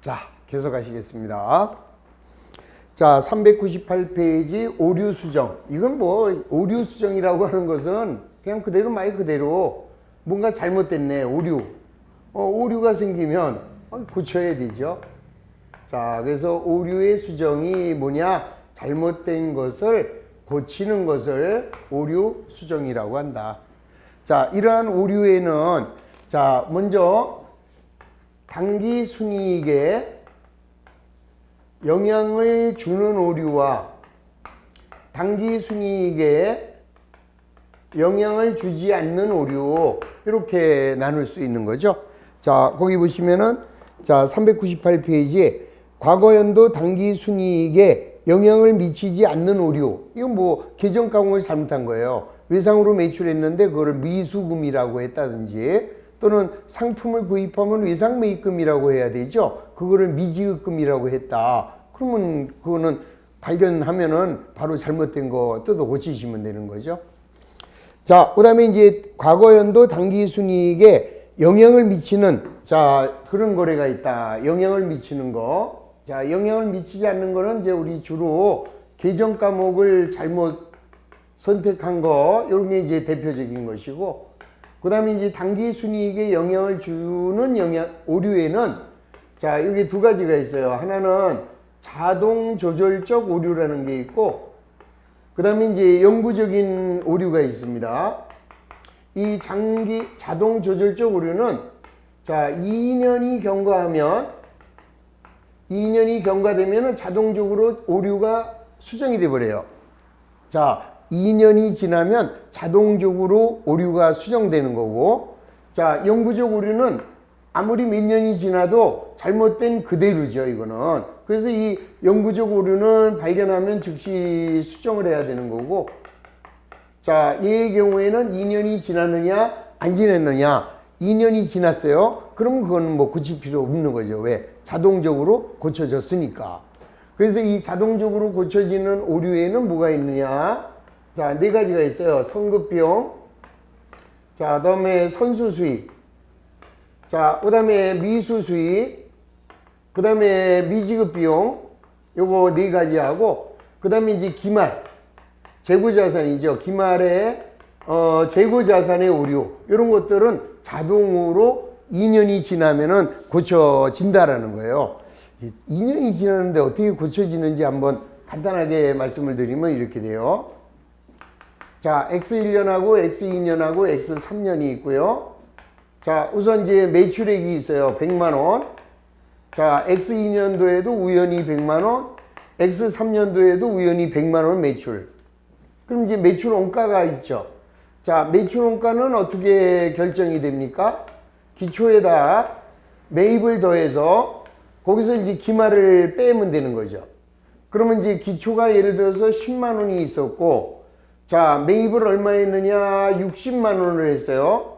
자, 계속하시겠습니다. 자, 398페이지 오류 수정. 이건 뭐 오류 수정이라고 하는 것은 그냥 그대로 말 그대로 뭔가 잘못됐네, 오류. 오류가 생기면 고쳐야 되죠. 자, 그래서 오류의 수정이 뭐냐? 잘못된 것을 고치는 것을 오류 수정이라고 한다. 자, 이러한 오류에는 자, 먼저 당기 순이익에 영향을 주는 오류와 당기 순이익에 영향을 주지 않는 오류, 이렇게 나눌 수 있는 거죠. 자, 거기 보시면은 자, 398페이지에 과거연도 당기 순이익에 영향을 미치지 않는 오류. 이건 뭐 계정 가공을 잘못한 거예요. 외상으로 매출했는데 그거를 미수금이라고 했다든지, 또는 상품을 구입하면 외상 매입금이라고 해야 되죠. 그거를 미지급금이라고 했다. 그러면 그거는 발견하면은 바로 잘못된 거 뜯어 고치시면 되는 거죠. 자, 그 다음에 이제 과거연도 당기순이익에 영향을 미치는, 자, 그런 거래가 있다. 영향을 미치는 거. 자, 영향을 미치지 않는 거는 이제 우리 주로 계정 과목을 잘못 선택한 거, 이런 게 이제 대표적인 것이고, 그 다음에 이제 당기순이익에 영향을 주는 오류에는 자, 여기 두 가지가 있어요. 하나는 자동 조절적 오류라는 게 있고, 그 다음에 이제 영구적인 오류가 있습니다. 이 자동 조절적 오류는 자, 2년이 경과되면 자동적으로 오류가 수정이 돼 버려요. 자, 2년이 지나면 자동적으로 오류가 수정되는 거고, 자, 영구적 오류는 아무리 몇 년이 지나도 잘못된 그대로죠, 이거는. 그래서 이 영구적 오류는 발견하면 즉시 수정을 해야 되는 거고, 자, 얘의 경우에는 2년이 지났느냐, 안 지났느냐. 2년이 지났어요. 그럼 그건 뭐 고칠 필요 없는 거죠. 왜? 자동적으로 고쳐졌으니까. 그래서 이 자동적으로 고쳐지는 오류에는 뭐가 있느냐? 자, 네 가지가 있어요. 선급비용, 자, 그 다음에 선수수익, 자, 그 다음에 미수수익, 그 다음에 미지급비용, 요거 네 가지 하고, 그 다음에 이제 기말, 재고자산이죠. 기말에 재고자산의 오류, 이런 것들은 자동으로 2년이 지나면은 고쳐진다라는 거예요. 2년이 지났는데 어떻게 고쳐지는지 한번 간단하게 말씀을 드리면 이렇게 돼요. 자, X1년하고 X2년하고 X3년이 있고요. 자, 우선 이제 매출액이 있어요. 100만원. 자, X2년도에도 우연히 100만원, X3년도에도 우연히 100만원 매출. 그럼 이제 매출 원가가 있죠. 자, 매출 원가는 어떻게 결정이 됩니까? 기초에다 매입을 더해서 거기서 이제 기말을 빼면 되는 거죠. 그러면 이제 기초가 예를 들어서 10만원이 있었고, 자, 매입을 얼마 했느냐? 60만 원을 했어요.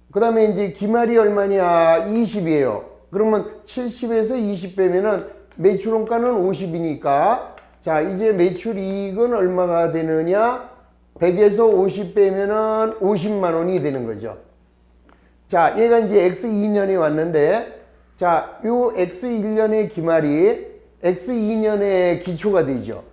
그 다음에 이제 기말이 얼마냐? 20이에요. 그러면 70에서 20 빼면은 매출원가는 50이니까, 자, 이제 매출이익은 얼마가 되느냐? 100에서 50 빼면은 50만 원이 되는 거죠. 자, 얘가 이제 X2년에 왔는데, 자, 요 X1년의 기말이 X2년의 기초가 되죠.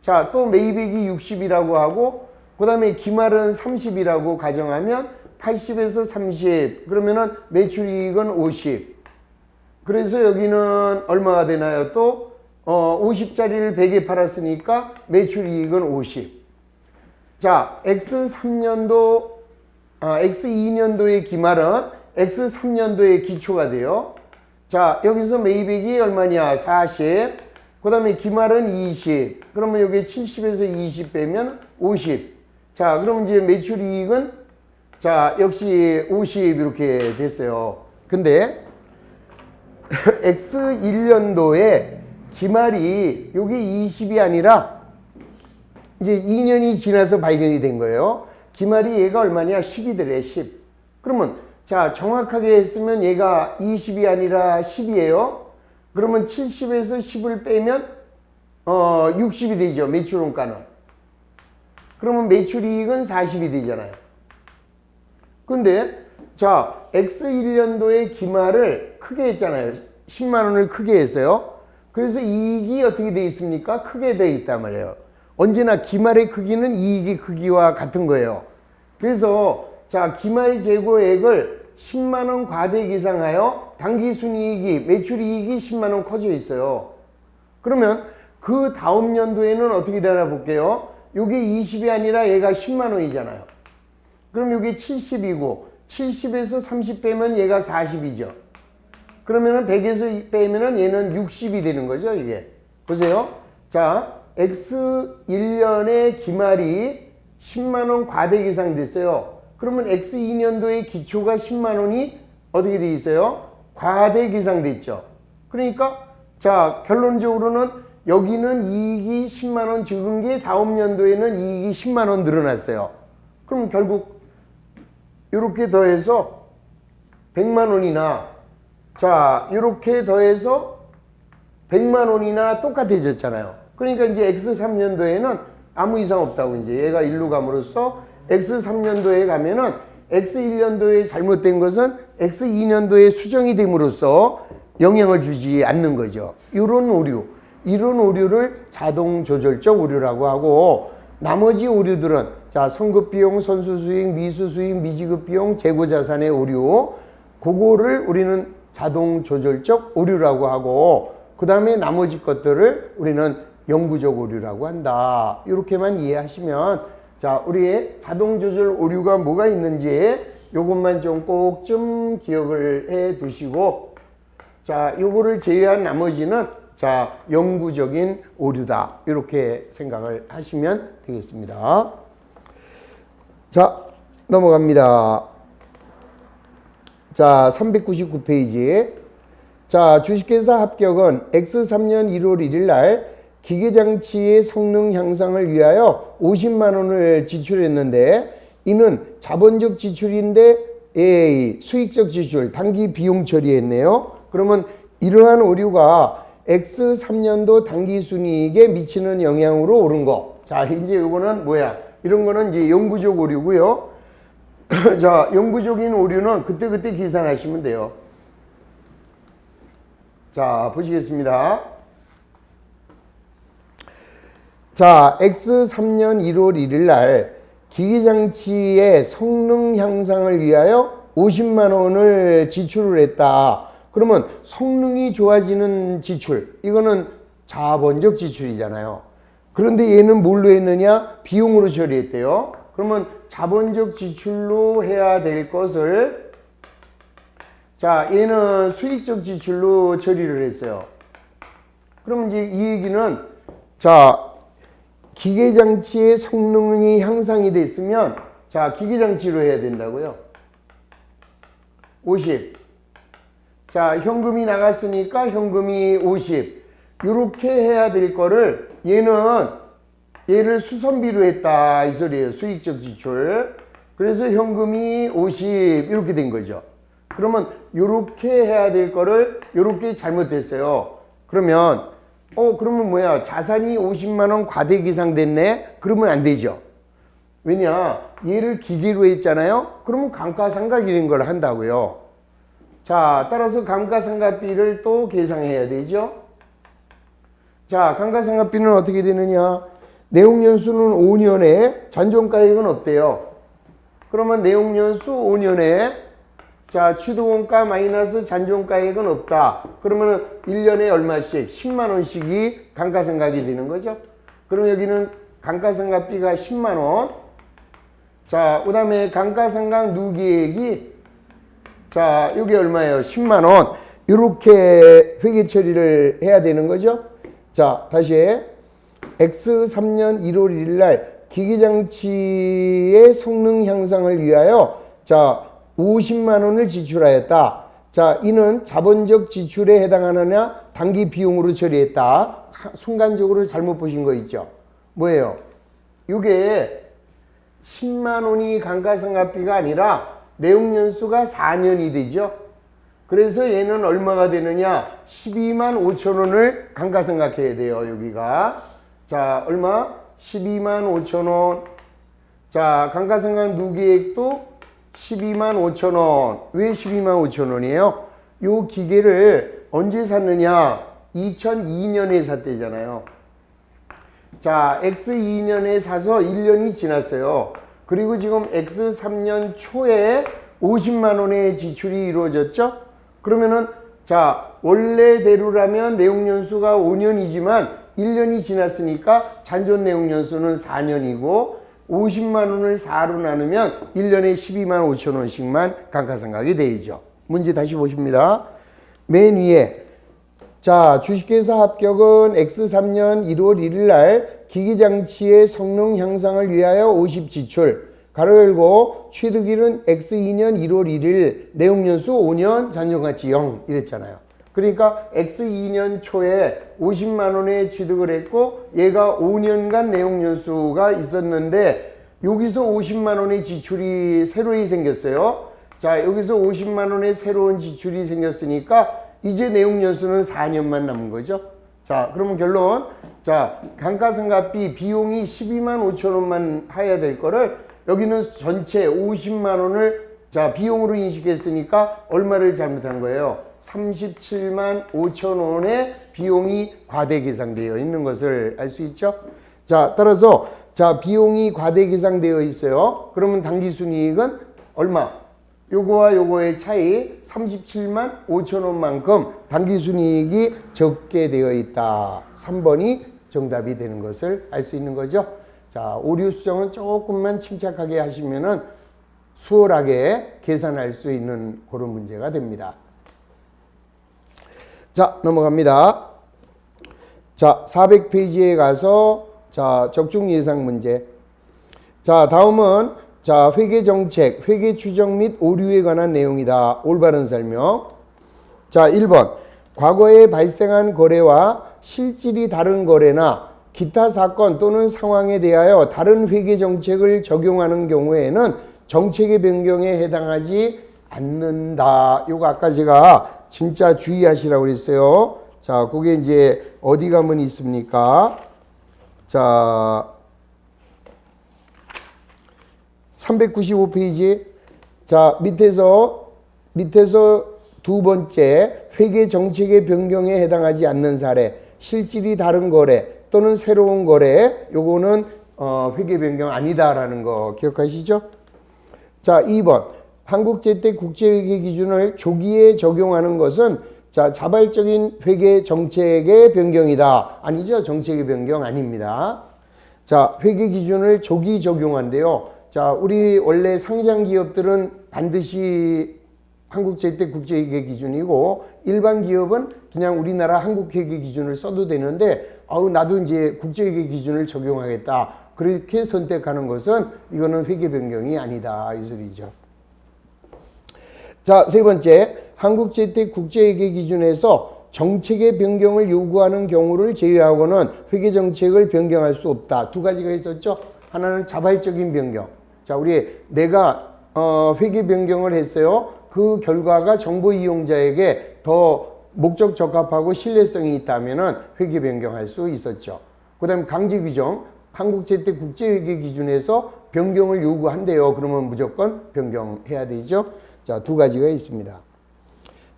자, 또 매입액이 60이라고 하고, 그 다음에 기말은 30이라고 가정하면 80에서 30, 그러면은 매출이익은 50. 그래서 여기는 얼마가 되나요? 또 50짜리를 100에 팔았으니까 매출이익은 50. 자, X2년도의 기말은 X3년도의 기초가 돼요. 자, 여기서 매입액이 얼마냐? 40. 그 다음에 기말은 20. 그러면 여기 70에서 20 빼면 50. 자, 그럼 이제 매출이익은 자, 역시 50 이렇게 됐어요. 근데 X1년도에 기말이 여기 20이 아니라 이제 2년이 지나서 발견이 된 거예요. 기말이 얘가 얼마냐? 10이더래, 10. 그러면 자, 정확하게 했으면 얘가 20이 아니라 10이에요. 그러면 70에서 10을 빼면 60이 되죠. 매출원가는. 그러면 매출이익은 40이 되잖아요. 근데 자, X1년도의 기말을 크게 했잖아요. 10만 원을 크게 했어요. 그래서 이익이 어떻게 돼 있습니까? 크게 돼 있단 말이에요. 언제나 기말의 크기는 이익의 크기와 같은 거예요. 그래서 자, 기말 재고액을 10만 원 과대 계상하여 당기순이익이 매출이익이 10만 원 커져 있어요. 그러면 그 다음 연도에는 어떻게 되나 볼게요. 요게 20이 아니라 얘가 10만 원이잖아요. 그럼 요게 70이고 70에서 30 빼면 얘가 40이죠. 그러면은 100에서 빼면은 얘는 60이 되는 거죠, 이게. 보세요. 자, X 1년의 기말이 10만 원 과대 계상됐어요. 그러면 X 2년도의 기초가 10만 원이 어떻게 돼 있어요? 과대 계상됐죠. 그러니까 자, 결론적으로는 여기는 이익이 10만 원 적은 게 다음 연도에는 이익이 10만 원 늘어났어요. 그럼 결국 이렇게 더해서 100만 원이나 자, 이렇게 더해서 100만 원이나 똑같아졌잖아요. 그러니까 이제 X3년도에는 아무 이상 없다고 이제 얘가 일로 감으로써 X3년도에 가면은 X1년도에 잘못된 것은 X2년도에 수정이 됨으로써 영향을 주지 않는 거죠. 이런 오류, 이런 오류를 자동 조절적 오류라고 하고 나머지 오류들은 자, 선급비용, 선수수익, 미수수익, 미지급비용, 재고자산의 오류 그거를 우리는 자동 조절적 오류라고 하고 그 다음에 나머지 것들을 우리는 영구적 오류라고 한다. 이렇게만 이해하시면 자, 우리의 자동 조절 오류가 뭐가 있는지 요것만 좀 꼭 좀 기억을 해 두시고 자, 요거를 제외한 나머지는 자, 영구적인 오류다. 이렇게 생각을 하시면 되겠습니다. 자, 넘어갑니다. 자, 399페이지. 자, 주식회사 합격은 X3년 1월 1일 날 기계장치의 성능 향상을 위하여 50만 원을 지출했는데 이는 자본적 지출인데 수익적 지출, 단기 비용 처리했네요. 그러면 이러한 오류가 X3년도 단기 순이익에 미치는 영향으로 옳은 거. 자, 이제 이거는 뭐야? 이런 거는 이제 영구적 오류고요. 자, 영구적인 오류는 그때그때 계산하시면 돼요. 자, 보시겠습니다. 자, X3년 1월 1일 날 기계장치의 성능 향상을 위하여 50만 원을 지출을 했다. 그러면 성능이 좋아지는 지출, 이거는 자본적 지출이잖아요. 그런데 얘는 뭘로 했느냐? 비용으로 처리했대요. 그러면 자본적 지출로 해야 될 것을 자, 얘는 수익적 지출로 처리를 했어요. 그러면 이제 이 얘기는 자, 기계장치의 성능이 향상이 됐으면 자, 기계장치로 해야 된다고요. 50. 자, 현금이 나갔으니까 현금이 50. 이렇게 해야 될 거를 얘를 수선비로 했다 이 소리예요. 수익적 지출. 그래서 현금이 50 이렇게 된 거죠. 그러면 이렇게 해야 될 거를 이렇게 잘못됐어요. 그러면 뭐야? 자산이 50만 원 과대 계상됐네? 그러면 안 되죠. 왜냐? 얘를 기계로 했잖아요. 그러면 감가상각 이런 걸 한다고요. 자, 따라서 감가상각비를 또 계상해야 되죠. 자, 감가상각비는 어떻게 되느냐? 내용연수는 5년에 잔존가액은 없대요. 그러면 내용연수 5년에 자, 취득원가 마이너스 잔존가액은 없다. 그러면 1년에 얼마씩? 10만 원씩이 감가상각이 되는 거죠. 그럼 여기는 감가상각비가 10만 원. 자, 그 다음에 감가상각 누계액이 자, 여기 얼마예요? 10만 원. 이렇게 회계 처리를 해야 되는 거죠. 자, 다시 X3년 1월 1일 날 기계장치의 성능 향상을 위하여 자, 50만 원을 지출하였다. 자, 이는 자본적 지출에 해당하느냐 단기 비용으로 처리했다. 순간적으로 잘못 보신 거 있죠. 뭐예요? 이게 10만 원이 감가상각비가 아니라 내용연수가 4년이 되죠. 그래서 얘는 얼마가 되느냐? 12만 5천 원을 감가상각해야 돼요. 여기가. 자, 얼마? 12만 5천 원. 자, 감가상각 누계액도 12만 5천 원. 왜 12만 5천 원이에요? 요 기계를 언제 샀느냐? 2002년에 샀대잖아요. 자, X2년에 사서 1년이 지났어요. 그리고 지금 X3년 초에 50만 원의 지출이 이루어졌죠? 그러면은 자, 원래대로라면 내용연수가 5년이지만 1년이 지났으니까 잔존 내용연수는 4년이고 50만 원을 4로 나누면 1년에 12만 5천 원씩만 감가상각이 되죠. 문제 다시 보십니다. 맨 위에 자, 주식회사 합격은 X3년 1월 1일 날 기기장치의 성능 향상을 위하여 50 지출 가로 열고 취득일은 X2년 1월 1일 내용연수 5년 잔존가치 0 이랬잖아요. 그러니까 X2년 초에 50만 원에 취득을 했고 얘가 5년간 내용연수가 있었는데 여기서 50만 원의 지출이 새로이 생겼어요. 자, 여기서 50만 원의 새로운 지출이 생겼으니까 이제 내용연수는 4년만 남은 거죠. 자, 그러면 결론. 자, 감가상각비 비용이 12만 5천 원만 해야 될 거를 여기는 전체 50만 원을 자, 비용으로 인식했으니까 얼마를 잘못한 거예요? 37만 5천 원의 비용이 과대계상되어 있는 것을 알 수 있죠. 자, 따라서 자, 비용이 과대계상되어 있어요. 그러면 당기순이익은 얼마? 요거와 요거의 차이 37만 5천 원만큼 당기순이익이 적게 되어 있다. 3번이 정답이 되는 것을 알 수 있는 거죠. 자, 오류 수정은 조금만 침착하게 하시면은 수월하게 계산할 수 있는 그런 문제가 됩니다. 자, 넘어갑니다. 자, 400페이지에 가서 자, 적중 예상 문제. 자, 다음은 자, 회계정책, 회계추정 및 오류에 관한 내용이다. 올바른 설명. 자, 1번. 과거에 발생한 거래와 실질이 다른 거래나 기타 사건 또는 상황에 대하여 다른 회계정책을 적용하는 경우에는 정책의 변경에 해당하지 않는다. 요거 아까 제가 진짜 주의하시라고 그랬어요. 자, 그게 이제 어디 가면 있습니까? 자, 395페이지. 자, 밑에서 두 번째 회계 정책의 변경에 해당하지 않는 사례, 실질이 다른 거래 또는 새로운 거래, 요거는 회계 변경 아니다라는 거 기억하시죠? 자, 2번. 한국제때 국제회계 기준을 조기에 적용하는 것은 자, 자발적인 회계 정책의 변경이다. 아니죠? 정책의 변경 아닙니다. 자, 회계 기준을 조기 적용한대요. 자, 우리 원래 상장 기업들은 반드시 한국제때 국제회계 기준이고 일반 기업은 그냥 우리나라 한국회계 기준을 써도 되는데 나도 이제 국제회계 기준을 적용하겠다. 그렇게 선택하는 것은 이거는 회계 변경이 아니다. 이 소리죠. 자, 세 번째. 한국제때 국제회계 기준에서 정책의 변경을 요구하는 경우를 제외하고는 회계 정책을 변경할 수 없다. 두 가지가 있었죠. 하나는 자발적인 변경. 자, 내가 회계 변경을 했어요. 그 결과가 정보 이용자에게 더 목적 적합하고 신뢰성이 있다면은 회계 변경할 수 있었죠. 그다음에 강제 규정. 한국제때 국제회계 기준에서 변경을 요구한대요. 그러면 무조건 변경해야 되죠. 자, 두 가지가 있습니다.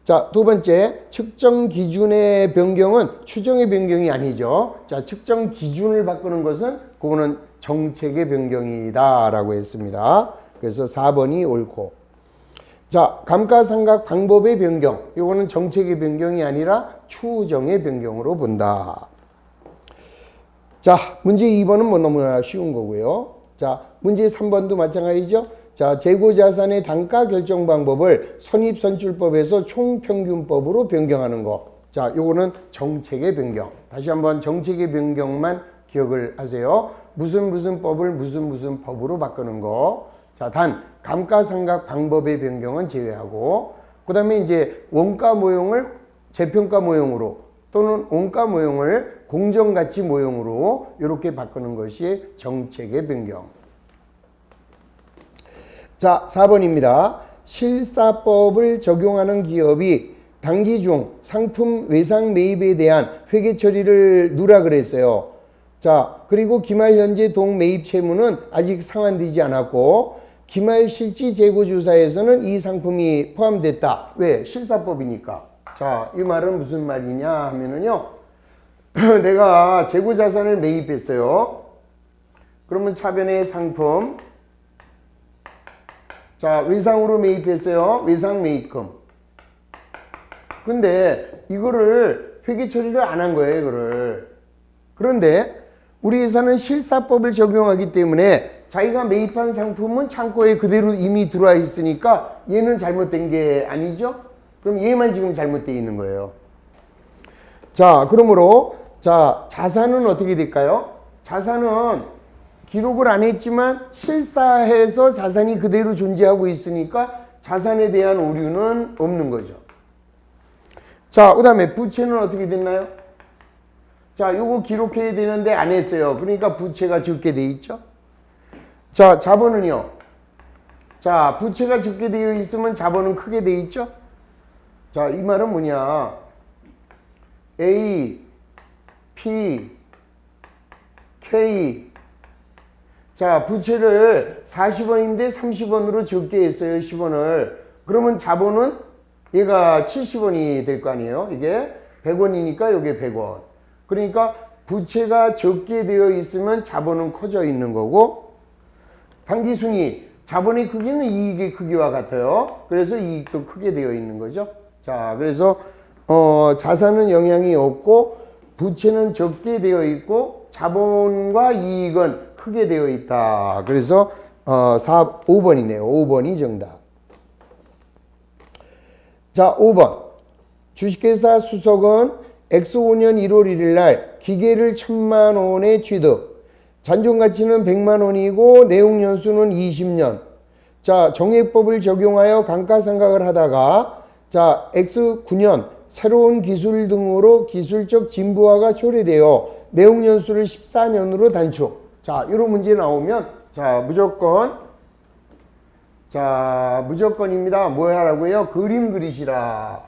자, 두 번째, 측정 기준의 변경은 추정의 변경이 아니죠. 자, 측정 기준을 바꾸는 것은 그거는 정책의 변경이다 라고 했습니다. 그래서 4번이 옳고. 자, 감가상각 방법의 변경. 이거는 정책의 변경이 아니라 추정의 변경으로 본다. 자, 문제 2번은 뭐 너무나 쉬운 거고요. 자, 문제 3번도 마찬가지죠. 자, 재고자산의 단가 결정 방법을 선입선출법에서 총평균법으로 변경하는 거. 자, 요거는 정책의 변경. 다시 한번 정책의 변경만 기억을 하세요. 무슨 법을 무슨 법으로 바꾸는 거. 자, 단 감가상각 방법의 변경은 제외하고, 그 다음에 이제 원가 모형을 재평가 모형으로 또는 원가 모형을 공정가치 모형으로 이렇게 바꾸는 것이 정책의 변경. 자, 4번입니다. 실사법을 적용하는 기업이 단기 중 상품 외상 매입에 대한 회계 처리를 누라 그랬어요. 자, 그리고 기말 현재 동매입 채무는 아직 상환되지 않았고 기말 실지 재고 조사에서는 이 상품이 포함됐다. 왜? 실사법이니까. 자, 이 말은 무슨 말이냐 하면은요. 내가 재고자산을 매입했어요. 그러면 차변의 상품. 자, 외상으로 매입했어요. 외상 매입금. 근데 이거를 회계 처리를 안 한 거예요, 이거를. 그런데 우리 회사는 실사법을 적용하기 때문에 자기가 매입한 상품은 창고에 그대로 이미 들어와 있으니까 얘는 잘못된 게 아니죠? 그럼 얘만 지금 잘못되어 있는 거예요. 자, 그러므로 자, 자산은 어떻게 될까요? 자산은 기록을 안 했지만 실사해서 자산이 그대로 존재하고 있으니까 자산에 대한 오류는 없는 거죠. 자, 그 다음에 부채는 어떻게 됐나요? 자, 요거 기록해야 되는데 안 했어요. 그러니까 부채가 적게 돼 있죠. 자, 자본은요. 자, 부채가 적게 되어 있으면 자본은 크게 돼 있죠. 자, 이 말은 뭐냐? A, P, K. 자, 부채를 40원인데 30원으로 적게 했어요. 10원을. 그러면 자본은 얘가 70원이 될 거 아니에요. 이게 100원이니까 이게 100원. 그러니까 부채가 적게 되어 있으면 자본은 커져 있는 거고, 당기순이 자본의 크기는 이익의 크기와 같아요. 그래서 이익도 크게 되어 있는 거죠. 자, 그래서 자산은 영향이 없고 부채는 적게 되어 있고 자본과 이익은 크게 되어 있다. 그래서 5번이네요. 5번이 정답. 자, 5번. 주식회사 수석은 X5년 1월 1일 날 기계를 1000만 원에 취득. 잔존가치는 100만 원이고 내용연수는 20년. 자, 정액법을 적용하여 감가상각을 하다가 자, X9년 새로운 기술 등으로 기술적 진부화가 초래되어 내용연수를 14년으로 단축. 자, 이런 문제 나오면 자, 무조건입니다. 뭐 하라고요? 그림 그리시라.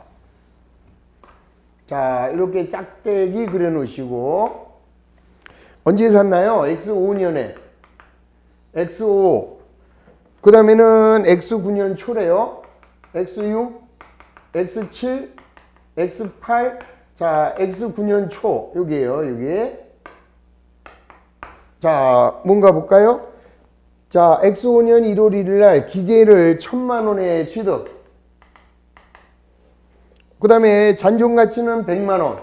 자, 이렇게 짝대기 그려 놓으시고 언제 샀나요? X5년에 X5 그 다음에는 X9년 초래요. X6 X7 X8 자, X9년 초 여기에요. 여기 자, 뭔가 볼까요? 자, X5년 1월 1일 날 기계를 1000만 원에 취득. 그 다음에 잔존가치는 100만 원.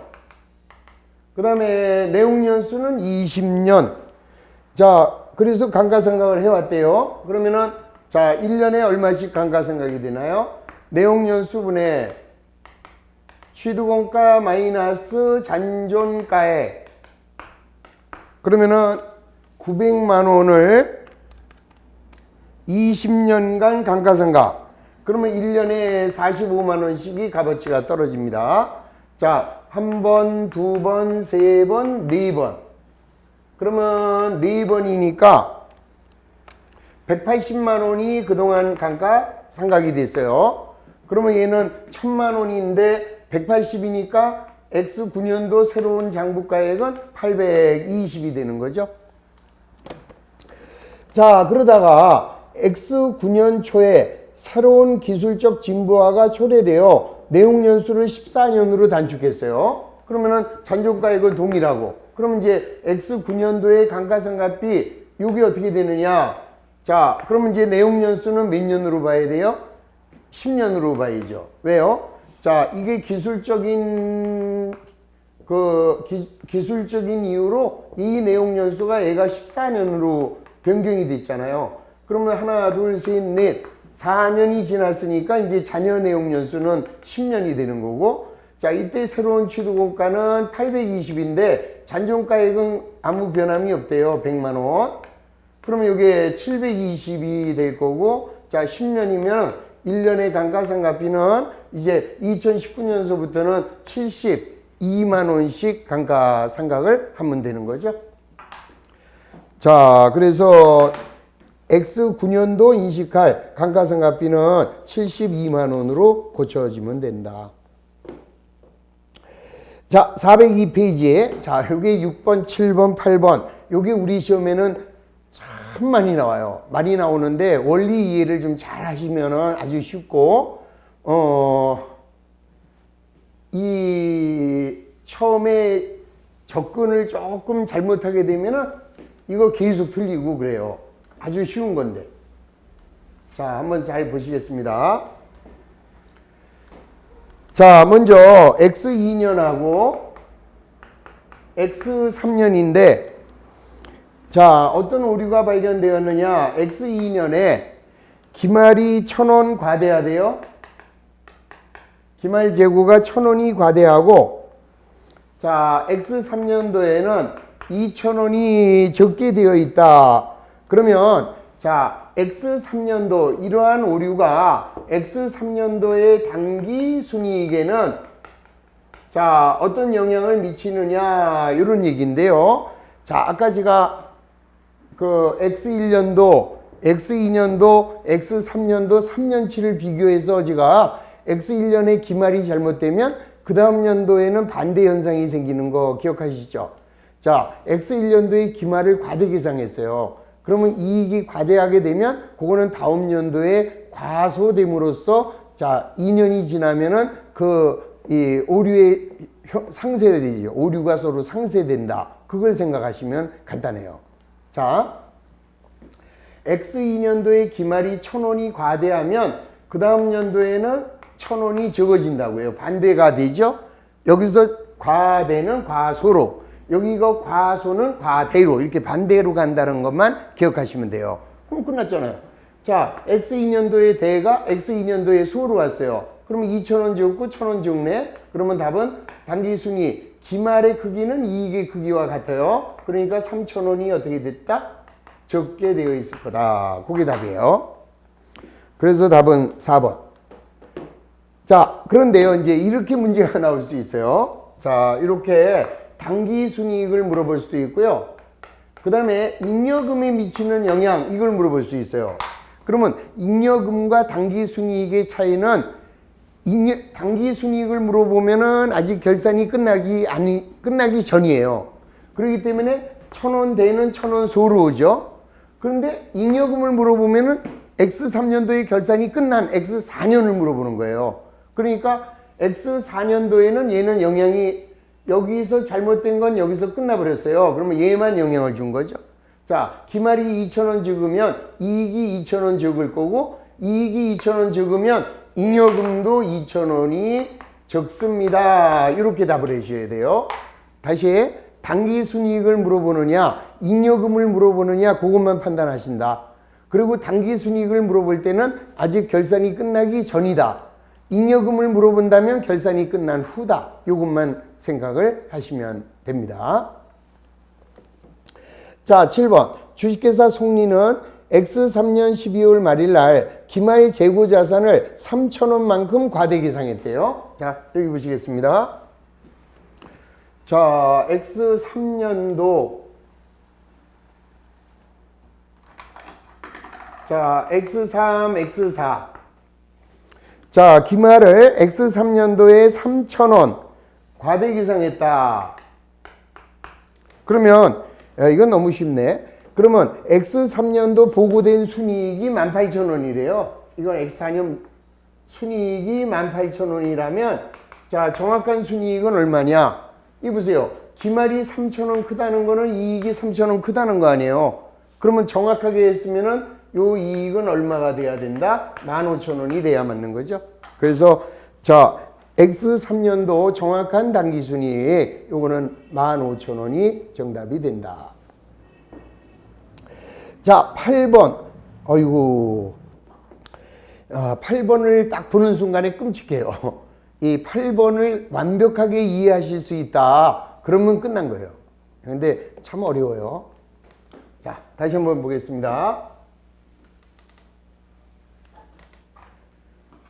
그 다음에 내용연수는 20년. 자, 그래서 감가상각을 해왔대요. 그러면은 자, 1년에 얼마씩 감가상각이 되나요? 내용연수분의 취득원가 마이너스 잔존가액. 그러면은 900만 원을 20년간 감가상각. 그러면 1년에 45만 원씩이 값어치가 떨어집니다. 자, 한 번, 두 번, 세 번, 네 번. 그러면 네 번이니까 180만 원이 그동안 감가상각이 됐어요. 그러면 얘는 1000만 원인데 180이니까 X9년도 새로운 장부가액은 820이 되는 거죠. 자, 그러다가 X9년 초에 새로운 기술적 진부화가 초래되어 내용연수를 14년으로 단축했어요. 그러면은 잔존가액은 동일하고. 그러면 이제 X9년도의 감가상각비, 이게 어떻게 되느냐? 자, 그러면 이제 내용연수는 몇 년으로 봐야 돼요? 10년으로 봐야죠. 왜요? 자, 이게 기술적인 이유로 이 내용연수가 얘가 14년으로 변경이 됐잖아요. 그러면 하나, 둘, 셋, 넷, 4년이 지났으니까 이제 잔여 내용 연수는 10년이 되는 거고, 자, 이때 새로운 취득원가는 820인데 잔존가액은 아무 변함이 없대요. 100만 원. 그러면 이게 720이 될 거고, 자, 10년이면 1년의 감가상각비는 이제 2019년서부터는 72만 원씩 감가상각을 하면 되는 거죠. 자, 그래서 X9년도 인식할 감가상각비는 72만 원으로 고쳐지면 된다. 자, 402페이지에 자, 요게 6번, 7번, 8번. 요게 우리 시험에는 참 많이 나와요. 많이 나오는데 원리 이해를 좀 잘 하시면은 아주 쉽고 이 처음에 접근을 조금 잘못하게 되면은 이거 계속 틀리고 그래요. 아주 쉬운 건데. 자, 한번 잘 보시겠습니다. 자, 먼저 X2년하고 X3년인데, 자, 어떤 오류가 발견되었느냐? X2년에 기말이 1000원 과대하대요. 기말 재고가 1000원이 과대하고, 자, X3년도에는 2000원이 적게 되어 있다. 그러면 자, X3년도 이러한 오류가 X3년도의 당기 순이익에는 자, 어떤 영향을 미치느냐 이런 얘기인데요. 자, 아까 제가 그 X1년도, X2년도, X3년도 3년치를 비교해서 제가 X1년에 기말이 잘못되면 그 다음 년도에는 반대 현상이 생기는 거 기억하시죠? 자, X1년도에 기말을 과대 계상했어요. 그러면 이익이 과대하게 되면 그거는 다음 연도에 과소됨으로써 자, 2년이 지나면은 이 오류의 상쇄되죠. 오류가 서로 상쇄된다. 그걸 생각하시면 간단해요. 자, X2년도에 기말이 1000원이 과대하면 그 다음 연도에는 1000원이 적어진다고요. 반대가 되죠. 여기서 과대는 과소로, 여기가 과소는 과대로 이렇게 반대로 간다는 것만 기억하시면 돼요. 그럼 끝났잖아요. 자, X2년도의 대가 X2년도의 소로 왔어요. 그러면 2000원 적고 1000원 적네. 그러면 답은 당기순위 기말의 크기는 이익의 크기와 같아요. 그러니까 3000원이 어떻게 됐다? 적게 되어 있을 거다. 그게 답이에요. 그래서 답은 4번. 자, 그런데요, 이제 이렇게 문제가 나올 수 있어요. 자, 이렇게 당기순이익을 물어볼 수도 있고요. 그 다음에 잉여금에 미치는 영향, 이걸 물어볼 수 있어요. 그러면 잉여금과 당기순이익의 차이는 당기순이익을 물어보면은 아직 결산이 끝나기 전이에요. 그렇기 때문에 1000원 대는 1000원 소로 오죠. 그런데 잉여금을 물어보면은 X3년도에 결산이 끝난 X4년을 물어보는 거예요. 그러니까 X4년도에는 얘는 영향이 여기서 잘못된 건 여기서 끝나버렸어요. 그러면 얘만 영향을 준 거죠. 자, 기말이 2000원 적으면 이익이 2000원 적을 거고, 이익이 2000원 적으면 잉여금도 2000원이 적습니다. 이렇게 답을 해주셔야 돼요. 다시 당기순이익을 물어보느냐 잉여금을 물어보느냐 그것만 판단하신다. 그리고 당기순이익을 물어볼 때는 아직 결산이 끝나기 전이다. 잉여금을 물어본다면 결산이 끝난 후다. 이것만 생각을 하시면 됩니다. 자, 7번. 주식회사 송리는 X3년 12월 말일 날 기말 재고 자산을 3,000원만큼 과대 계상했대요. 자, 여기 보시겠습니다. 자, X3년도 자, X3, X4 자, 기말을 X3년도에 3,000원 과대 계상했다. 그러면 이건 너무 쉽네. 그러면 X3년도 보고된 순이익이 18,000원이래요. 이건 X4년 순이익이 18,000원이라면 자, 정확한 순이익은 얼마냐? 이 보세요. 기말이 3,000원 크다는 거는 이익이 3,000원 크다는 거 아니에요. 그러면 정확하게 했으면은 요 이익은 얼마가 돼야 된다? 15,000원이 돼야 맞는 거죠. 그래서 자, X3년도 정확한 당기순이익 요거는 15,000원이 정답이 된다. 자, 8번. 어이구. 8번을 딱 보는 순간에 끔찍해요. 이 8번을 완벽하게 이해하실 수 있다. 그러면 끝난 거예요. 근데 참 어려워요. 자, 다시 한번 보겠습니다.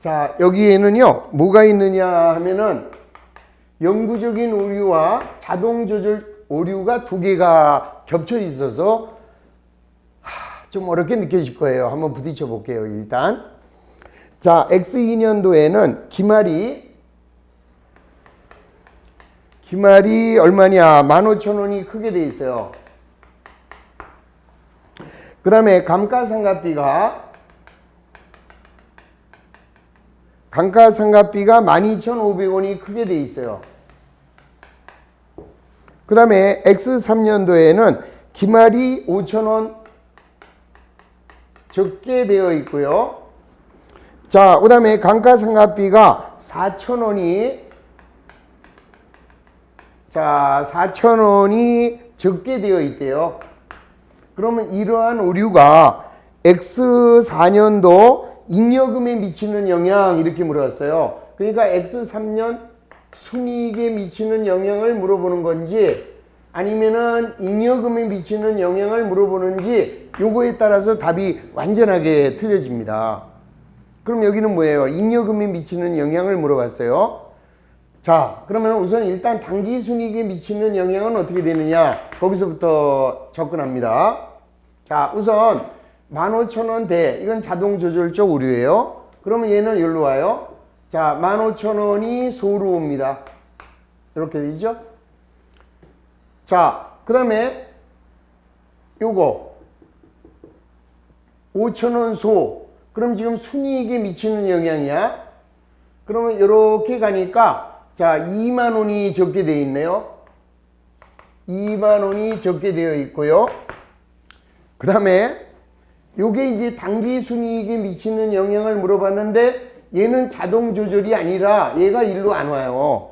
자, 여기에는요, 뭐가 있느냐 하면은 영구적인 오류와 자동 조절 오류가 두 개가 겹쳐 있어서 좀 어렵게 느껴질 거예요. 한번 부딪혀 볼게요, 일단. 자, X2년도에는 기말이 얼마냐? 15,000원이 크게 돼 있어요. 그 다음에 감가상각비가 감가상각비가 12,500원이 크게 돼 있어요. 그 다음에 X3년도에는 기말이 5,000원 적게 되어 있고요. 자, 그 다음에 감가상각비가 4,000원이 자, 4,000원이 적게 되어 있대요. 그러면 이러한 오류가 X4년도 잉여금에 미치는 영향 이렇게 물어봤어요. 그러니까 X3년 순이익에 미치는 영향을 물어보는 건지 아니면은 잉여금에 미치는 영향을 물어보는지 요거에 따라서 답이 완전하게 틀려집니다. 그럼 여기는 뭐예요? 잉여금에 미치는 영향을 물어봤어요. 자, 그러면 우선 일단 당기순이익에 미치는 영향은 어떻게 되느냐? 거기서부터 접근합니다. 자, 우선 15,000원 대, 이건 자동 조절적 오류예요. 그러면 얘는 여기로 와요. 자, 15,000원이 소로 옵니다. 이렇게 되죠? 자, 그 다음에 요거 5,000원 소. 그럼 지금 순이익에 미치는 영향이야. 그러면 이렇게 가니까 자, 2만 원이 적게 되어 있네요. 2만 원이 적게 되어 있고요. 그 다음에 요게 이제 당기순이익에 미치는 영향을 물어봤는데 얘는 자동 조절이 아니라 얘가 일로 안 와요.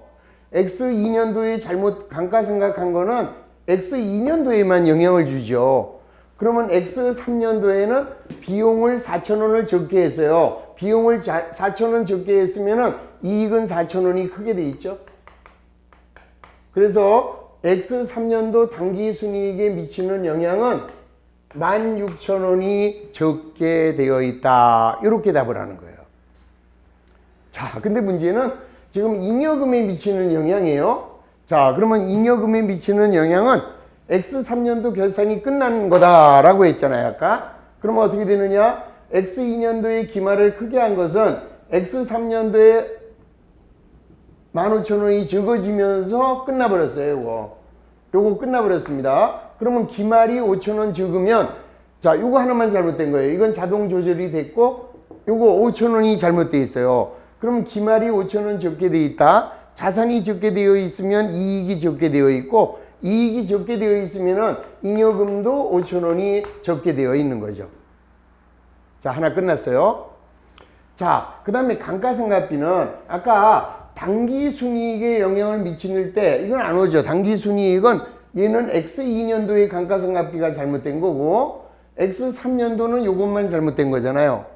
X2년도에 잘못 감가상각한 거는 X2년도에만 영향을 주죠. 그러면 X3년도에는 비용을 4,000원을 적게 했어요. 비용을 4,000원 적게 했으면은 이익은 4,000원이 크게 돼 있죠. 그래서 X3년도 당기순이익에 미치는 영향은 16,000원이 적게 되어 있다. 이렇게 답을 하는 거예요. 자, 근데 문제는 지금 잉여금에 미치는 영향이에요. 자, 그러면 잉여금에 미치는 영향은 X3년도 결산이 끝난 거다라고 했잖아요, 아까. 그러면 어떻게 되느냐? X2년도에 기말을 크게 한 것은 X3년도에 15,000원이 적어지면서 끝나버렸어요, 요거 끝나버렸습니다. 그러면 기말이 5,000원 적으면, 자, 요거 하나만 잘못된 거예요. 이건 자동 조절이 됐고, 요거 5,000원이 잘못되어 있어요. 그럼 기말이 5,000원 적게 되어 있다. 자산이 적게 되어 있으면 이익이 적게 되어 있고, 이익이 적게 되어 있으면 잉여금도 5,000원이 적게 되어 있는 거죠. 자, 하나 끝났어요. 자, 그 다음에 감가상각비는 아까 당기순이익에 영향을 미칠 때 이건 안 오죠. 당기순이익은 얘는 X2년도의 감가상각비가 잘못된 거고 X3년도는 요것만 잘못된 거잖아요.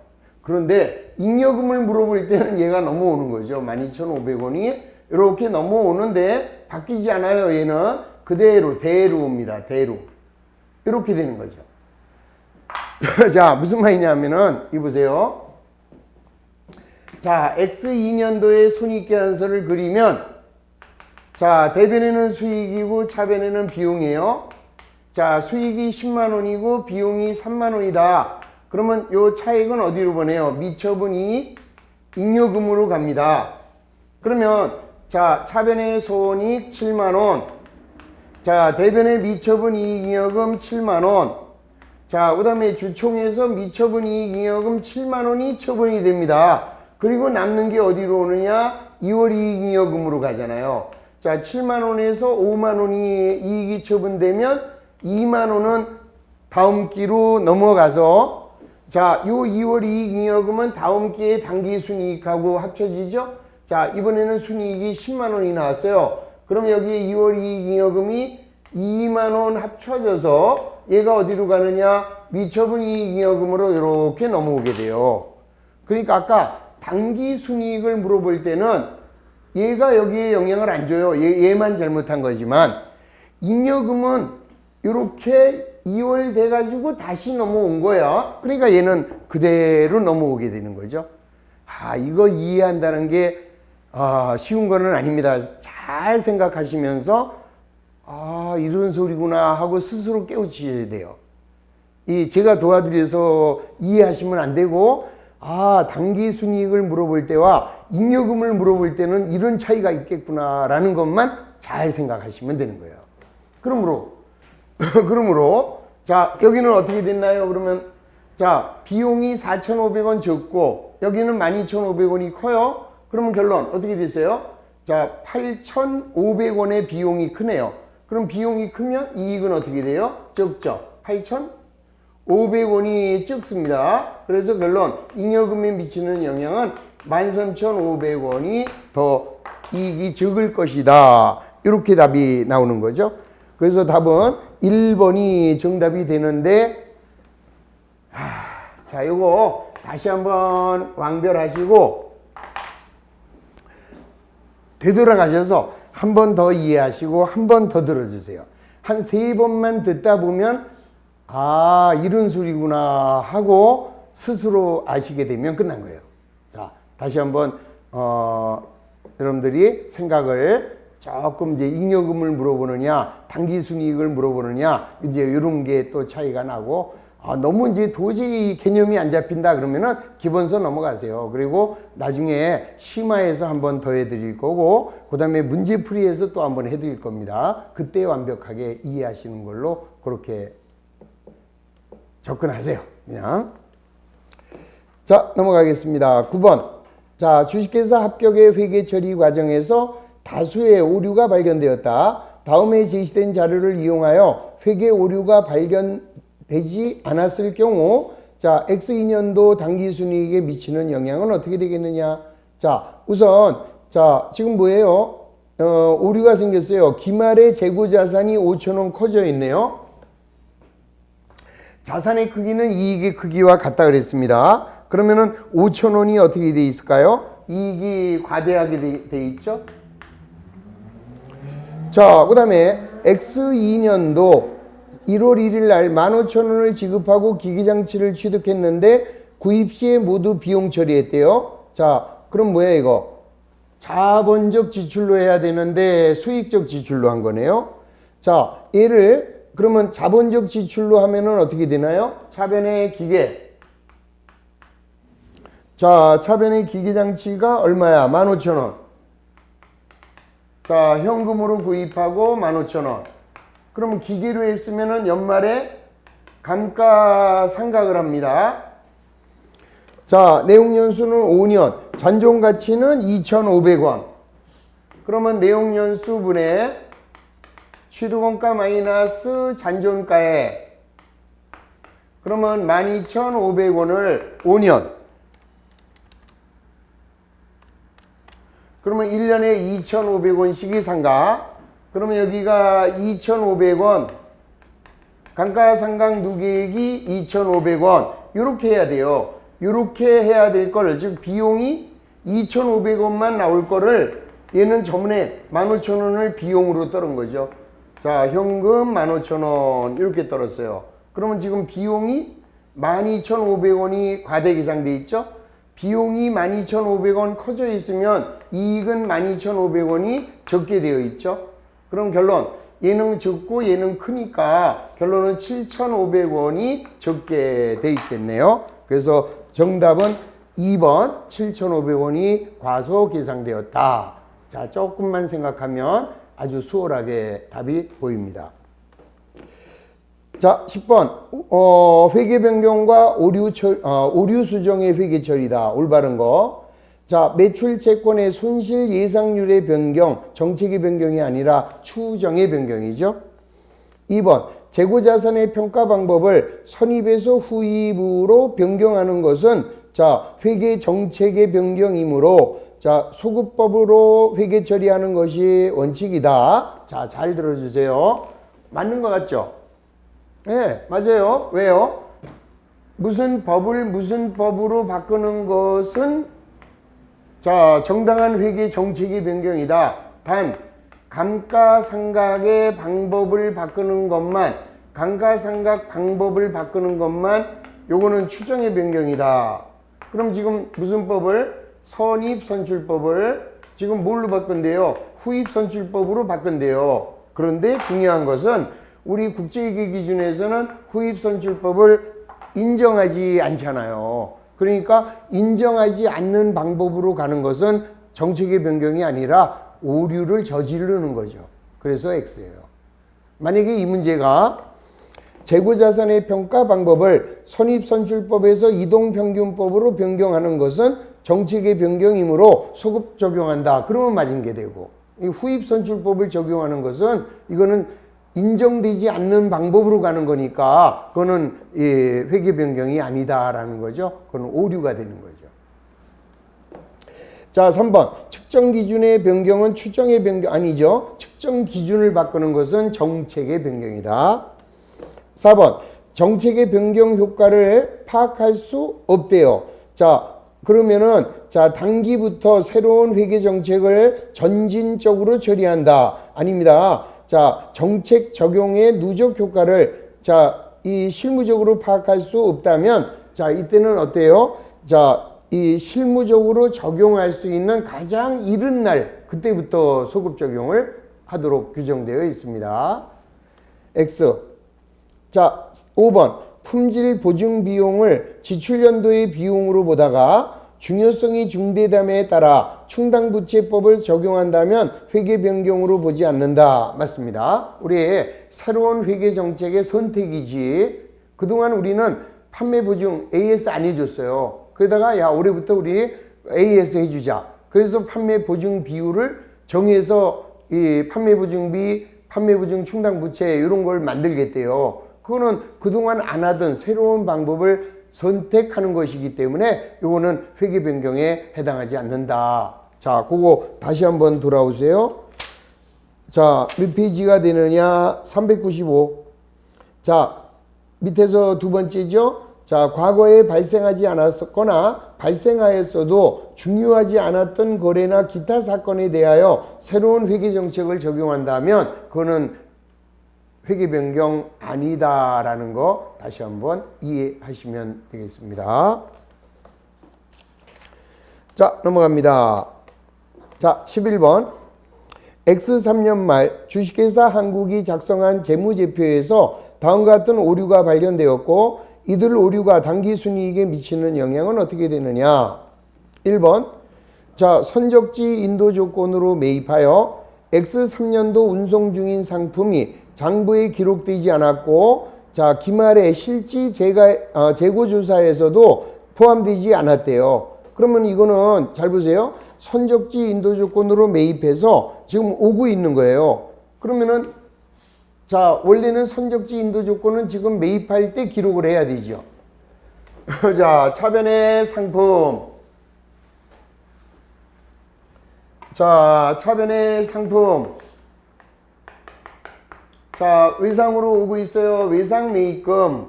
그런데 잉여금을 물어볼 때는 얘가 넘어오는 거죠. 12,500원이 이렇게 넘어오는데 바뀌지 않아요. 얘는 그대로 대로 옵니다. 대로. 이렇게 되는 거죠. 자, 무슨 말이냐면은 이 보세요. 자, X2년도의 손익계산서를 그리면 자, 대변에는 수익이고 차변에는 비용이에요. 자, 수익이 10만 원이고 비용이 3만 원이다. 그러면 요 차익은 어디로 보내요? 미처분 이익, 잉여금으로 갑니다. 그러면 자, 차변의 손익 7만 원. 자, 대변의 미처분 이익 잉여금 7만 원. 자, 그 다음에 주총에서 미처분 이익 잉여금 7만 원이 처분이 됩니다. 그리고 남는 게 어디로 오느냐? 2월 이익 잉여금으로 가잖아요. 자, 7만 원에서 5만 원이 이익이 처분되면 2만 원은 다음 기로 넘어가서 자, 요 2월 이익 잉여금은 다음 기에 당기순이익하고 합쳐지죠? 자, 이번에는 순이익이 10만 원이 나왔어요. 그럼 여기에 2월 이익 잉여금이 2만 원 합쳐져서 얘가 어디로 가느냐? 미처분 이익 잉여금으로 이렇게 넘어오게 돼요. 그러니까 아까 당기순이익을 물어볼 때는 얘가 여기에 영향을 안 줘요. 얘만 잘못한 거지만 잉여금은 이렇게 2월 돼가지고 다시 넘어온 거야. 그러니까 얘는 그대로 넘어오게 되는 거죠. 아, 이거 이해한다는 게 쉬운 거는 아닙니다. 잘 생각하시면서 이런 소리구나 하고 스스로 깨우치셔야 돼요. 제가 도와드려서 이해하시면 안 되고 당기순이익을 물어볼 때와 잉여금을 물어볼 때는 이런 차이가 있겠구나 라는 것만 잘 생각하시면 되는 거예요. 그러므로 자, 여기는 어떻게 됐나요? 그러면 자, 비용이 4,500원 적고 여기는 12,500원이 커요. 그러면 결론 어떻게 됐어요? 자, 8,500원의 비용이 크네요. 그럼 비용이 크면 이익은 어떻게 돼요? 적죠. 8,500원이 적습니다. 그래서 결론 잉여금에 미치는 영향은 13,500원이 더 이익이 적을 것이다. 이렇게 답이 나오는 거죠. 그래서 답은 1번이 정답이 되는데, 자, 요거 다시 한번 왕별하시고 되돌아가셔서 한 번 더 이해하시고 한 번 더 들어주세요. 한 3번만 듣다 보면 이런 소리구나 하고 스스로 아시게 되면 끝난 거예요. 자, 다시 한번 여러분들이 생각을 조금 이제 잉여금을 물어보느냐 당기순이익을 물어보느냐 이제 이런 게 또 차이가 나고, 너무 이제 도저히 개념이 안 잡힌다 그러면은 기본서 넘어가세요. 그리고 나중에 심화해서 한번 더 해드릴 거고, 그 다음에 문제풀이에서 또 한번 해드릴 겁니다. 그때 완벽하게 이해하시는 걸로 그렇게 접근하세요. 그냥. 자, 넘어가겠습니다. 9번. 자, 주식회사 합격의 회계 처리 과정에서 다수의 오류가 발견되었다. 다음에 제시된 자료를 이용하여 회계 오류가 발견되지 않았을 경우, 자, X2년도 당기순이익에 미치는 영향은 어떻게 되겠느냐? 자, 우선, 자, 지금 뭐예요? 오류가 생겼어요. 기말에 재고자산이 5,000원 커져 있네요. 자산의 크기는 이익의 크기와 같다 그랬습니다. 그러면은 5,000원이 어떻게 돼 있을까요? 이익이 과대하게 돼 있죠? 자, 그 다음에 X2년도 1월 1일 날 15,000원을 지급하고 기기장치를 취득했는데 구입 시에 모두 비용 처리했대요. 자, 그럼 뭐야 이거? 자본적 지출로 해야 되는데 수익적 지출로 한 거네요. 자, 얘를 그러면 자본적 지출로 하면은 어떻게 되나요? 차변의 기계. 자, 차변의 기기장치가 얼마야? 15,000원. 자, 현금으로 구입하고 15,000원. 그러면 기계로 했으면은 연말에 감가상각을 합니다. 자, 내용연수는 5년, 잔존가치는 2,500원. 그러면 내용연수분의 취득원가 마이너스 잔존가에, 그러면 12,500원을 5년, 그러면 1년에 2,500원씩이 상가. 그러면 여기가 2,500원, 감가상각 누계액이 2,500원. 이렇게 해야 돼요. 이렇게 해야 될 거를, 즉 비용이 2,500원만 나올 거를 얘는 저번에 15,000원을 비용으로 떨은 거죠. 자, 현금 15,000원 이렇게 떨었어요. 그러면 지금 비용이 12,500원이 과대 계상돼 있죠. 비용이 12,500원 커져 있으면 이익은 12,500원이 적게 되어 있죠. 그럼 결론, 얘는 적고 얘는 크니까 결론은 7,500원이 적게 돼 있겠네요. 그래서 정답은 2번 7,500원이 과소 계상되었다. 자, 조금만 생각하면 아주 수월하게 답이 보입니다. 자, 10번 회계 변경과 오류 수정의 회계 처리다. 올바른 거. 자, 매출 채권의 손실 예상률의 변경, 정책의 변경이 아니라 추정의 변경이죠. 2번 재고자산의 평가 방법을 선입에서 후입으로 변경하는 것은 자, 회계 정책의 변경이므로 자, 소급법으로 회계 처리하는 것이 원칙이다. 자, 잘 들어주세요. 맞는 것 같죠? 네, 맞아요. 왜요? 무슨 법을 무슨 법으로 바꾸는 것은 자, 정당한 회계 정책의 변경이다. 단 감가상각의 방법을 바꾸는 것만, 감가상각 방법을 바꾸는 것만 요거는 추정의 변경이다. 그럼 지금 무슨 법을? 선입선출법을 지금 뭘로 바꾼대요? 후입선출법으로 바꾼대요. 그런데 중요한 것은 우리 국제회계 기준에서는 후입선출법을 인정하지 않잖아요. 그러니까 인정하지 않는 방법으로 가는 것은 정책의 변경이 아니라 오류를 저지르는 거죠. 그래서 X예요. 만약에 이 문제가 재고자산의 평가 방법을 선입선출법에서 이동평균법으로 변경하는 것은 정책의 변경이므로 소급 적용한다. 그러면 맞은 게 되고, 이 후입선출법을 적용하는 것은 이거는 인정되지 않는 방법으로 가는 거니까 그거는 회계 변경이 아니다라는 거죠. 그건 오류가 되는 거죠. 자, 3번. 측정 기준의 변경은 추정의 변경 아니죠. 측정 기준을 바꾸는 것은 정책의 변경이다. 4번. 정책의 변경 효과를 파악할 수 없대요. 자, 그러면은 자, 단기부터 새로운 회계 정책을 전진적으로 처리한다. 아닙니다. 자, 정책 적용의 누적 효과를 자, 이 실무적으로 파악할 수 없다면 자, 이때는 어때요? 자, 이 실무적으로 적용할 수 있는 가장 이른 날 그때부터 소급 적용을 하도록 규정되어 있습니다. X. 자, 5번. 품질 보증 비용을 지출연도의 비용으로 보다가 중요성이 중대됨에 따라 충당부채법을 적용한다면 회계 변경으로 보지 않는다. 맞습니다. 우리의 새로운 회계 정책의 선택이지. 그동안 우리는 판매 보증 AS 안 해줬어요. 그러다가 야, 올해부터 우리 AS 해주자. 그래서 판매 보증 비율을 정해서 이 판매 보증비, 판매 보증 충당부채 이런 걸 만들겠대요. 그거는 그동안 안 하던 새로운 방법을 선택하는 것이기 때문에 이거는 회계 변경에 해당하지 않는다. 자, 그거 다시 한번 돌아오세요. 자, 몇 페이지가 되느냐? 395. 자, 밑에서 두 번째죠. 자, 과거에 발생하지 않았거나 발생하였어도 중요하지 않았던 거래나 기타 사건에 대하여 새로운 회계 정책을 적용한다면 그거는 회계 변경 아니다라는 거 다시 한번 이해하시면 되겠습니다. 자, 넘어갑니다. 자, 11번. X3년 말 주식회사 한국이 작성한 재무제표에서 다음과 같은 오류가 발견되었고 이들 오류가 당기순이익에 미치는 영향은 어떻게 되느냐? 1번. 자, 선적지 인도 조건으로 매입하여 X3년도 운송 중인 상품이 장부에 기록되지 않았고 자, 기말에 실지 재고조사에서도 포함되지 않았대요. 그러면 이거는 잘 보세요. 선적지 인도 조건으로 매입해서 지금 오고 있는 거예요. 그러면은 자, 원래는 선적지 인도 조건은 지금 매입할 때 기록을 해야 되죠. 자, 차변의 상품. 자, 차변의 상품. 자, 외상으로 오고 있어요. 외상 매입금.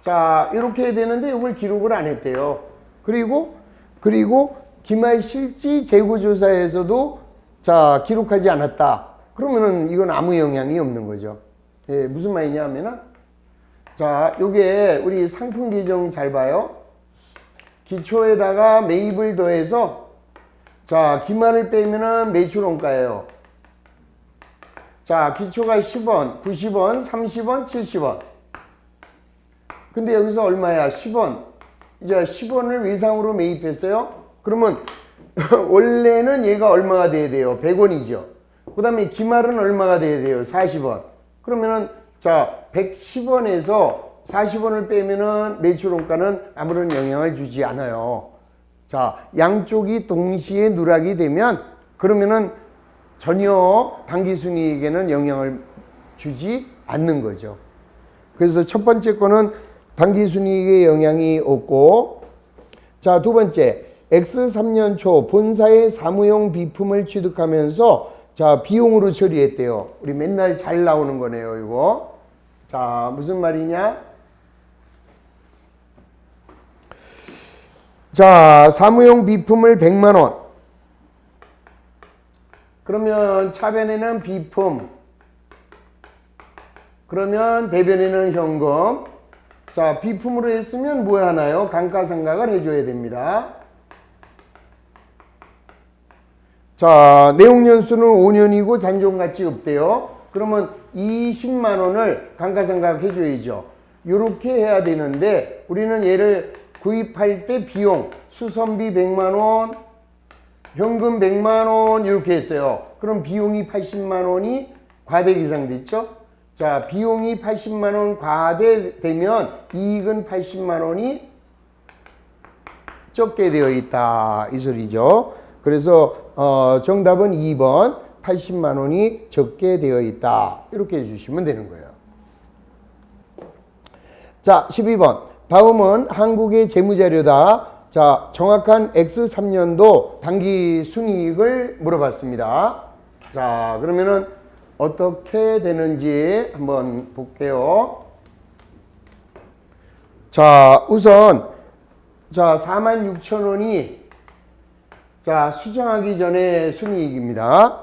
자, 이렇게 해야 되는데 이걸 기록을 안 했대요. 그리고 기말 실지 재고조사에서도 자, 기록하지 않았다. 그러면은 이건 아무 영향이 없는 거죠. 예, 무슨 말이냐 하면은 자, 요게 우리 상품 계정 잘 봐요. 기초에다가 매입을 더해서 자, 기말을 빼면은 매출 원가예요. 자, 기초가 10원, 90원, 30원, 70원. 근데 여기서 얼마야? 10원. 이제 10원을 외상으로 매입했어요. 그러면 원래는 얘가 얼마가 돼야 돼요? 100원이죠. 그 다음에 기말은 얼마가 돼야 돼요? 40원. 그러면은 자, 110원에서 40원을 빼면은 매출 원가는 아무런 영향을 주지 않아요. 자, 양쪽이 동시에 누락이 되면 그러면은 전혀 당기순이익에는 영향을 주지 않는 거죠. 그래서 첫 번째 거는 당기순이익에 영향이 없고, 자, 두 번째, X3년 초 본사의 사무용 비품을 취득하면서 자, 비용으로 처리했대요. 우리 맨날 잘 나오는 거네요, 이거. 자, 무슨 말이냐? 자, 사무용 비품을 100만 원. 그러면 차변에는 비품, 그러면 대변에는 현금. 자, 비품으로 했으면 뭐 하나요? 감가상각을 해줘야 됩니다. 자, 내용연수는 5년이고 잔존가치 없대요. 그러면 20만 원을 감가상각 해줘야죠. 이렇게 해야 되는데 우리는 얘를 구입할 때 비용, 수선비 100만 원, 현금 100만 원 이렇게 했어요. 그럼 비용이 80만 원이 과대계상됐죠? 자, 비용이 80만 원 과대되면 이익은 80만 원이 적게 되어 있다. 이 소리죠. 그래서 정답은 2번 80만 원이 적게 되어 있다. 이렇게 해주시면 되는 거예요. 자, 12번. 다음은 한국의 재무자료다. 자, 정확한 X3년도 당기 순이익을 물어봤습니다. 자, 그러면은 어떻게 되는지 한번 볼게요. 자, 우선 자, 46,000원이 자, 수정하기 전에 순이익입니다.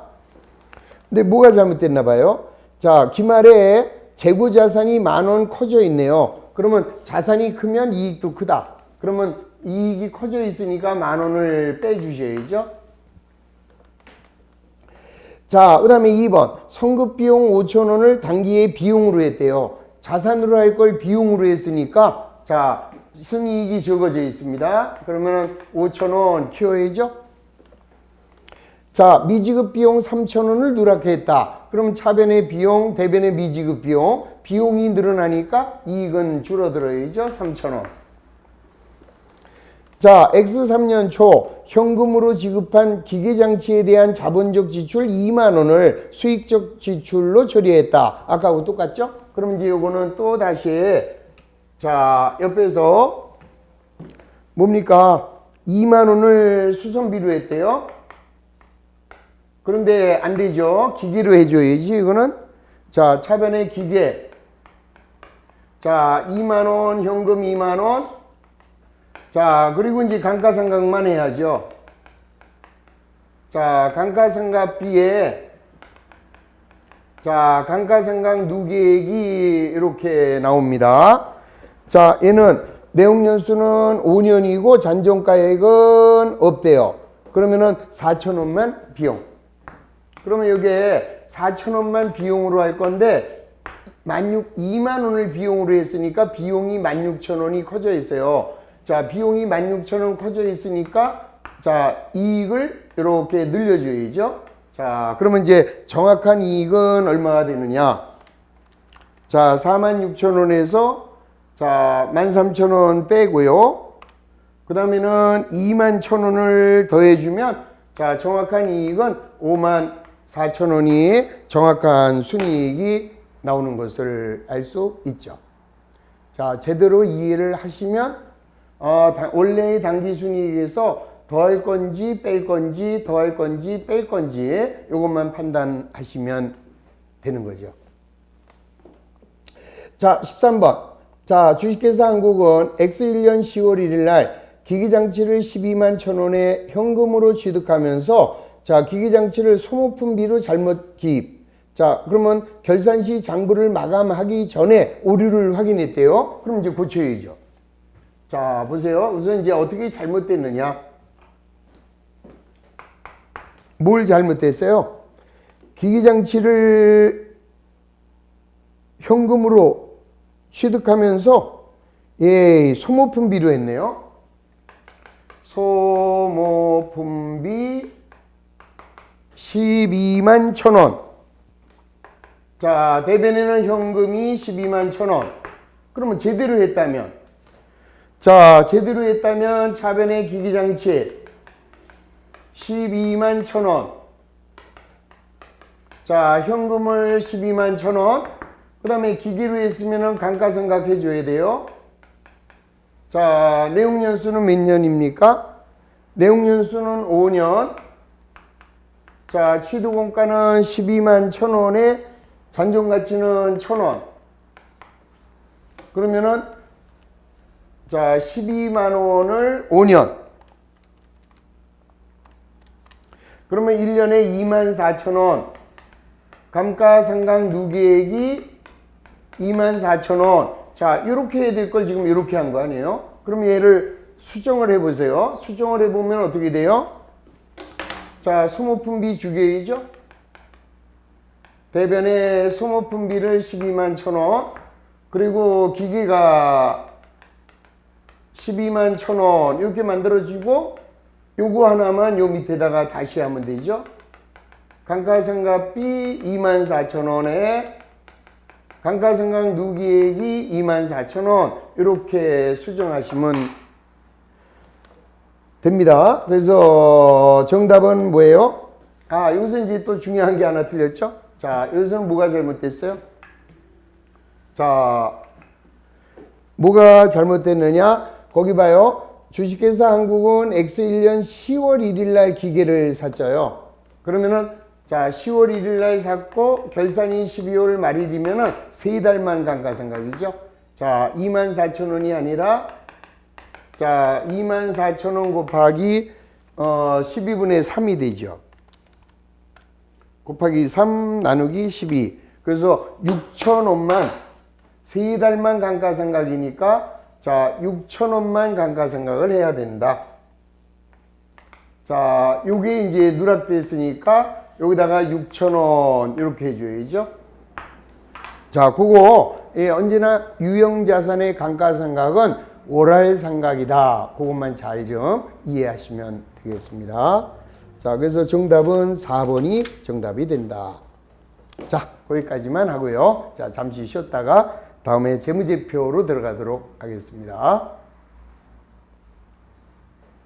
근데 뭐가 잘못됐나 봐요? 자, 기말에 재고 자산이 10,000원 커져 있네요. 그러면 자산이 크면 이익도 크다. 그러면 이익이 커져 있으니까 10,000원을 빼주셔야죠. 자, 그 다음에 2번. 성급비용 5,000원을 단기에 비용으로 했대요. 자산으로 할 걸 비용으로 했으니까 자, 순이익이 적어져 있습니다. 그러면 5,000원 키워야죠. 자, 미지급 비용 3,000원을 누락했다. 그럼 차변의 비용, 대변의 미지급 비용, 비용이 늘어나니까 이익은 줄어들어야죠. 3,000원. 자, X3년 초 현금으로 지급한 기계장치에 대한 자본적 지출 2만 원을 수익적 지출로 처리했다. 아까하고 똑같죠? 그럼 이제 요거는 또 다시 자, 옆에서 뭡니까? 2만 원을 수선비로 했대요. 그런데 안 되죠. 기계로 해줘야지, 이거는. 자, 차변의 기계. 자, 2만 원, 현금 2만 원. 자, 그리고 이제 감가상각만 해야죠. 자, 감가상각비에 자, 감가상각 누계액이 이렇게 나옵니다. 자, 얘는 내용연수는 5년이고 잔존가액은 없대요. 그러면은 4,000원만 비용. 그러면 여기에 4,000원만 비용으로 할 건데 2만 원을 비용으로 했으니까 비용이 16,000원이 커져 있어요. 자, 비용이 16,000원 커져 있으니까 자, 이익을 이렇게 늘려줘야죠. 자, 그러면 이제 정확한 이익은 얼마가 되느냐? 자, 46,000원에서 자, 13,000원 빼고요. 그 다음에는 21,000원을 더해주면 자, 정확한 이익은 54,000원이 정확한 순이익이 나오는 것을 알 수 있죠. 자, 제대로 이해를 하시면 원래의 당기 순이익에서 더할 건지 뺄 건지 더할 건지 뺄 건지 이것만 판단하시면 되는 거죠. 자, 13번. 자, 주식회사 한국은 X1년 10월 1일 날 기기장치를 12만 1,000원에 현금으로 취득하면서 자, 기기장치를 소모품비로 잘못 기입. 자, 그러면 결산 시 장부를 마감하기 전에 오류를 확인했대요. 그럼 이제 고쳐야죠. 자, 보세요. 우선 이제 어떻게 잘못됐느냐. 뭘 잘못됐어요? 기기장치를 현금으로 취득하면서 예, 소모품비로 했네요. 소모품비 12만 1,000원. 자, 대변에는 현금이 12만 1,000원. 그러면 제대로 했다면 자, 제대로 했다면 차변의 기기장치 12만 1,000원. 자, 현금을 12만 1,000원. 그 다음에 기계로 했으면 감가상각 해줘야 돼요. 자, 내용연수는 몇 년입니까? 내용연수는 5년. 자, 취득원가는 12만 1,000원에 잔존가치는 1,000원. 그러면은 자, 12만 원을 5년. 그러면 1년에 24,000원. 감가상각 누계액이 24,000원. 자, 이렇게 해야 될 걸 지금 이렇게 한 거 아니에요? 그럼 얘를 수정을 해보세요. 수정을 해보면 어떻게 돼요? 자, 소모품비 주계이죠? 대변에 소모품비를 12만 1,000원. 그리고 기계가 12만 1,000원. 이렇게 만들어지고 요거 하나만 요 밑에다가 다시 하면 되죠? 감가상각비 24,000원에 감가상각 누기액이 24,000원 이렇게 수정하시면 됩니다. 그래서 정답은 뭐예요? 여기서 이제 또 중요한 게 하나 틀렸죠? 자, 여기서는 뭐가 잘못됐어요? 자, 뭐가 잘못됐느냐? 거기 봐요. 주식회사 한국은 X1년 10월 1일 날 기계를 샀죠요. 그러면은 자, 10월 1일 날 샀고 결산이 12월 말일이면은 3달만 감가상각이죠. 자, 24,000원이 아니라 자, 24,000원 곱하기 12분의 3이 되죠. 곱하기 3 나누기 12. 그래서 6,000원만 3달만 감가상각이니까 자, 6,000원만 감가상각을 해야 된다. 자, 요게 이제 누락됐으니까 여기다가 6,000원 이렇게 해줘야죠. 자, 그거 언제나 유형자산의 감가상각은 월할상각이다. 그것만 잘 좀 이해하시면 되겠습니다. 자, 그래서 정답은 4번이 정답이 된다. 자, 거기까지만 하고요. 자, 잠시 쉬었다가 다음에 재무제표로 들어가도록 하겠습니다.